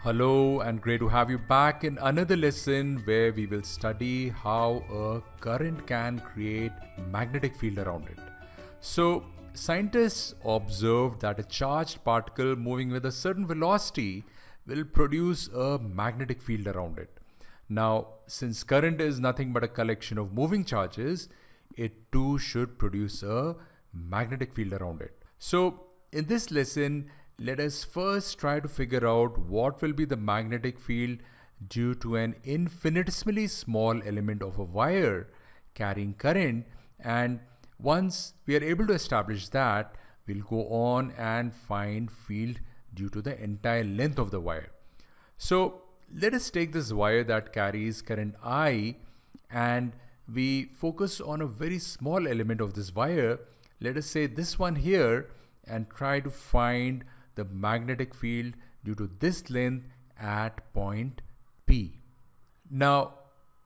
Hello and great to have you back in another lesson where we will study how a current can create magnetic field around it. So scientists observed that a charged particle moving with a certain velocity will produce a magnetic field around it. Now, since current is nothing but a collection of moving charges, it too should produce a magnetic field around it. So in this lesson, let us first try to figure out what will be the magnetic field due to an infinitesimally small element of a wire carrying current, and once we are able to establish that, we'll go on and find field due to the entire length of the wire. So let us take this wire that carries current I and we focus on a very small element of this wire. Let us say this one here and try to find the magnetic field due to this length at point P. Now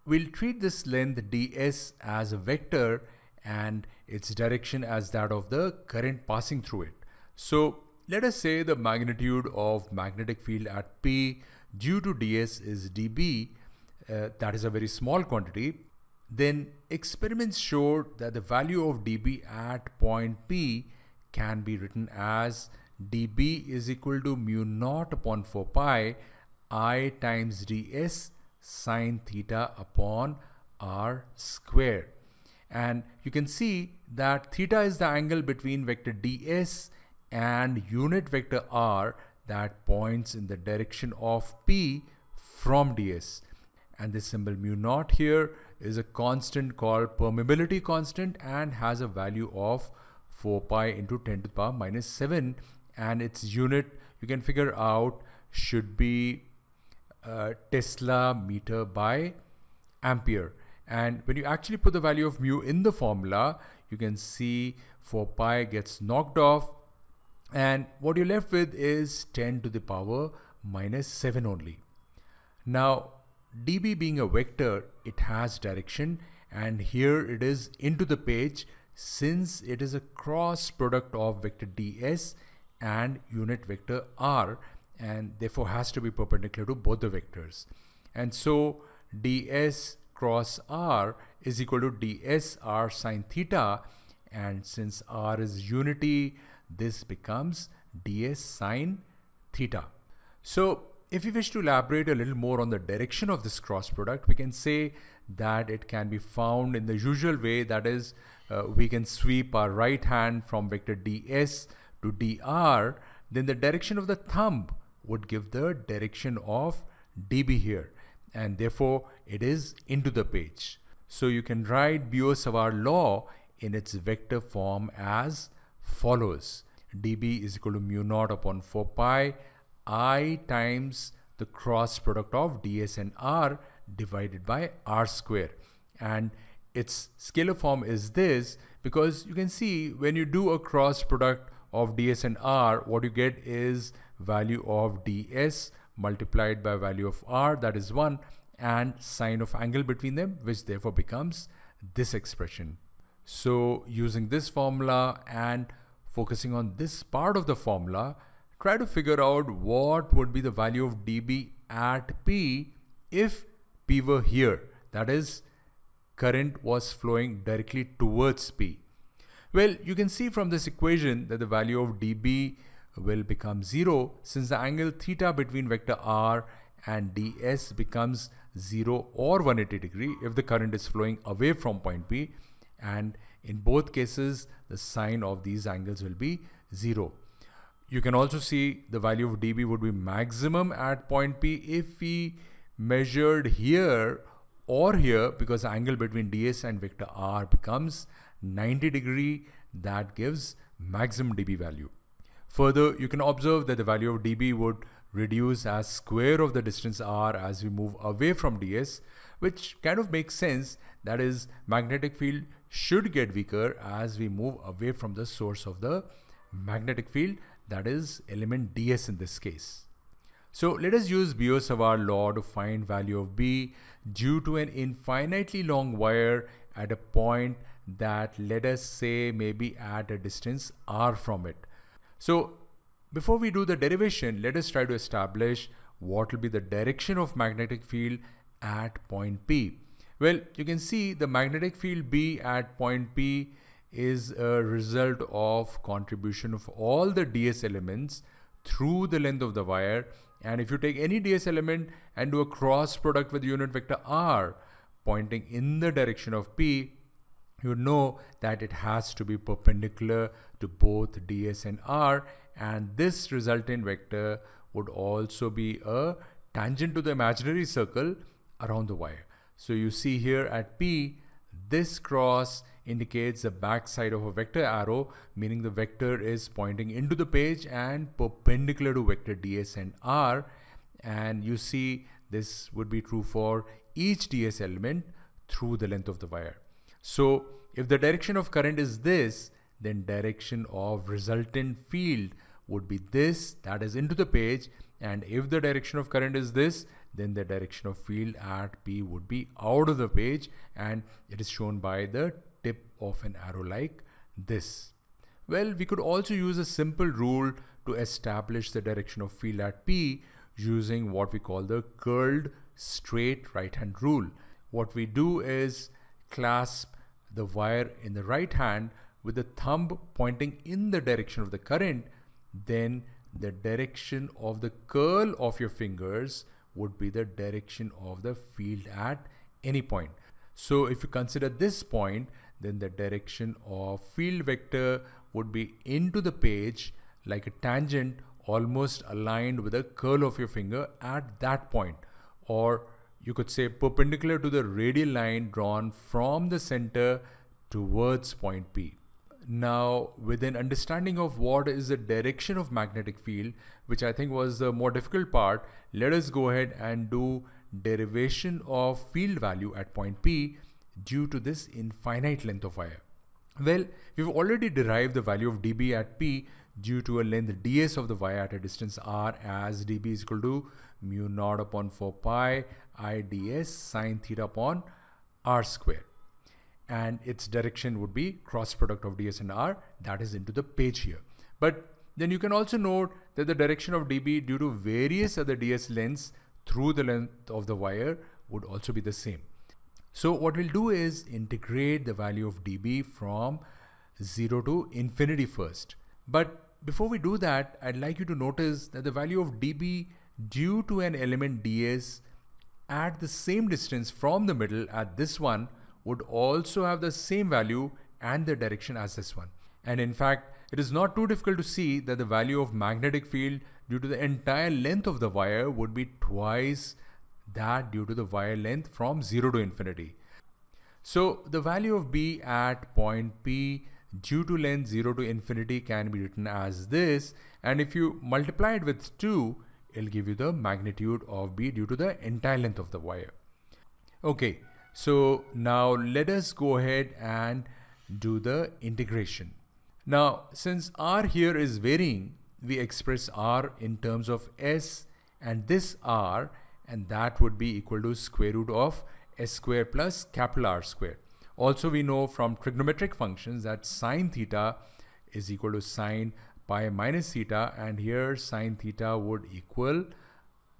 we'll treat this length ds as a vector and its direction as that of the current passing through it. So let us say the magnitude of magnetic field at P due to ds is dB. That is a very small quantity. Then experiments showed that the value of dB at point P can be written as dB is equal to mu naught upon 4 pi I times ds sine theta upon r square. And you can see that theta is the angle between vector ds and unit vector r that points in the direction of P from ds. And this symbol mu naught here is a constant called permeability constant and has a value of 4 pi into 10 to the power minus 7, and its unit you can figure out should be Tesla meter by ampere. And when you actually put the value of mu in the formula, you can see 4 pi gets knocked off and what you're left with is 10 to the power minus 7 only. Now dB being a vector, it has direction, and here it is into the page since it is a cross product of vector ds and unit vector r, and therefore has to be perpendicular to both the vectors. And so ds cross r is equal to ds r sine theta, and since r is unity, this becomes ds sine theta. So if we wish to elaborate a little more on the direction of this cross product, we can say that it can be found in the usual way, that is, we can sweep our right hand from vector ds to dr, then the direction of the thumb would give the direction of dB here, and therefore it is into the page. So you can write Biot-Savart law in its vector form as follows: dB is equal to mu naught upon 4 pi I times the cross product of ds and r divided by r square. And its scalar form is this because you can see when you do a cross product of ds and r, what you get is value of ds multiplied by value of r, that is 1, and sine of angle between them, which therefore becomes this expression. So using this formula and focusing on this part of the formula, try to figure out what would be the value of dB at P if P were here, that is, current was flowing directly towards P. Well, you can see from this equation that the value of dB will become 0 since the angle theta between vector r and ds becomes 0 or 180 degree if the current is flowing away from point P, and in both cases the sine of these angles will be 0. You can also see the value of dB would be maximum at point P if we measured here or here, because the angle between ds and vector r becomes 90 degree. That gives maximum dB value. Further, you can observe that the value of dB would reduce as square of the distance r as we move away from ds, which kind of makes sense. That is, magnetic field should get weaker as we move away from the source of the magnetic field, that is element ds in this case. So let us use Biot-Savart law to find value of B due to an infinitely long wire at a point that, let us say, maybe at a distance r from it. So before we do the derivation, let us try to establish what will be the direction of magnetic field at point P. Well, you can see the magnetic field B at point P is a result of contribution of all the ds elements through the length of the wire. And if you take any ds element and do a cross product with unit vector r pointing in the direction of P, you know that it has to be perpendicular to both ds and r, and this resultant vector would also be a tangent to the imaginary circle around the wire. So you see here at P, this cross indicates the back side of a vector arrow, meaning the vector is pointing into the page and perpendicular to vector ds and r. And you see this would be true for each ds element through the length of the wire. So if the direction of current is this, then direction of resultant field would be this, that is into the page. And if the direction of current is this, then the direction of field at P would be out of the page, and it is shown by the tip of an arrow like this. Well, we could also use a simple rule to establish the direction of field at P using what we call the curled straight right hand rule. What we do is clasp the wire in the right hand with the thumb pointing in the direction of the current, then the direction of the curl of your fingers would be the direction of the field at any point. So if you consider this point, then the direction of field vector would be into the page like a tangent almost aligned with the curl of your finger at that point, or you could say perpendicular to the radial line drawn from the center towards point P. Now, with an understanding of what is the direction of magnetic field, which I think was the more difficult part, let us go ahead and do derivation of field value at point P due to this infinite length of wire. Well, we've already derived the value of dB at P due to a length ds of the wire at a distance r, as dB is equal to mu naught upon 4 pi I ds sine theta upon r square. And its direction would be cross product of ds and r, that is into the page here. But then you can also note that the direction of dB due to various other ds lengths through the length of the wire would also be the same. So what we'll do is integrate the value of dB from 0 to infinity first. But before we do that, I'd like you to notice that the value of dB due to an element ds at the same distance from the middle at this one would also have the same value and the direction as this one. And in fact, it is not too difficult to see that the value of magnetic field due to the entire length of the wire would be twice that due to the wire length from 0 to infinity. So the value of B at point P due to length 0 to infinity can be written as this, and if you multiply it with 2, it'll give you the magnitude of B due to the entire length of the wire. Okay, so now let us go ahead and do the integration. Now, since R here is varying, we express R in terms of S and this R, and that would be equal to square root of S square plus capital R square. Also, we know from trigonometric functions that sine theta is equal to sine pi minus theta, and here sine theta would equal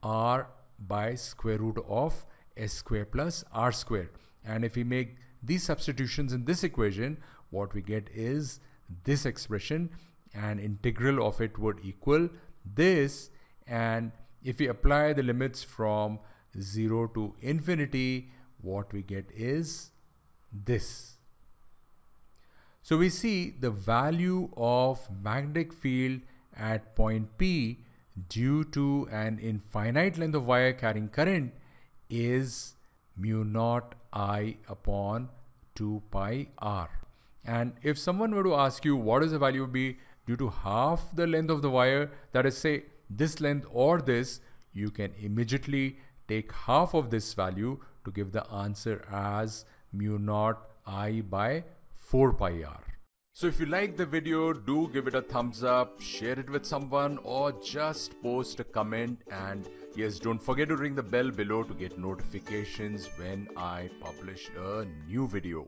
R by square root of S square plus R square. And if we make these substitutions in this equation, what we get is this expression, and integral of it would equal this. And if we apply the limits from 0 to infinity, what we get is this. So we see the value of magnetic field at point P due to an infinite length of wire carrying current is mu naught I upon 2 pi r. And if someone were to ask you what is the value of B due to half the length of the wire, that is, say this length or this, you can immediately take half of this value to give the answer as mu naught I by 4 pi r. So if you like the video, do give it a thumbs up, share it with someone, or just post a comment. And yes, don't forget to ring the bell below to get notifications when I publish a new video.